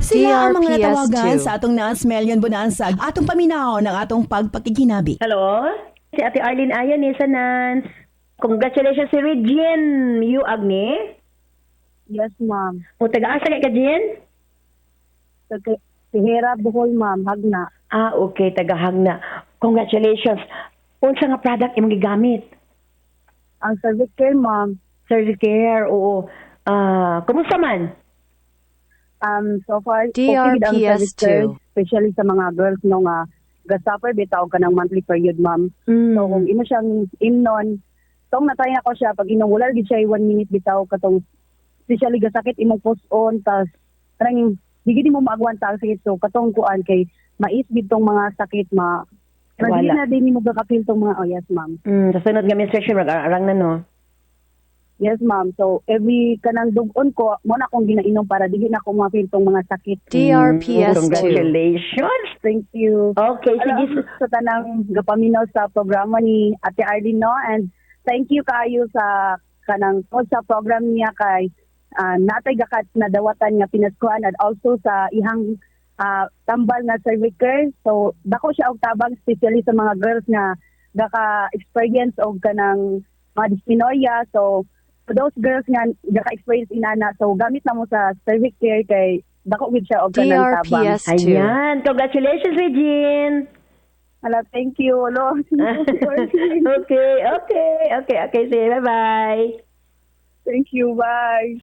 Sila ang mga natawagan DRPS2. sa atong Nas Million Bunansag, atong paminaw ng atong pagpakikinabi. Hello? Si Ate Arlene Ayan ni sa Nance. Congratulations si Regine. You, Agni? Yes, ma'am. O taga-asa ka, Jen? Sihera Bohol, ma'am. Hagna. Ah, okay. Taga-Hagna. Congratulations. Unsa nga product imong gigamit? Ang cervix care, ma'am. Cervicare, oo. Kumusta man? So far, DRPS2. ang cervix care, especially sa mga girls no nga gasupper bitaw ka ng monthly period, ma'am. So kung imo siyang imnon, tong natry na ko siya pag inuwala gid siya 1 minute bitaw katong especially gasakit imong post-on tas parang hindi mo maagwan ta ang sakit. So katong kuan kay mais bitong mga sakit Wala. Hindi na din mo gakapil tong mga yes, ma'am. Sa sunod nga menstruation, mag-arang na, no? Yes, ma'am. So, every kanang dugon ko, mo na akong ginainom para dili na ko mapil tong mga sakit. DRPS2. Congratulations. Thank you. Okay, sige. Alam, sa tanang gapaminaw sa programa ni Ate Arlene, no? And thank you kayo sa kanang sa program niya kay natay gakat na dawatan nga pinaskuan at also sa ihang tambal na cervical. So, dako siya og tabang especially sa mga girls nga gaka-experience og kanang mga dysmenorrhea. So, for those girls nga gaka-experience inana, so gamit na mo sa cervix care kay dako gid siya og kanang tabang. DRPS2. Ayan. Congratulations, Regine. Hala, thank you. Hello. Okay. Sige, bye-bye. Thank you. Bye.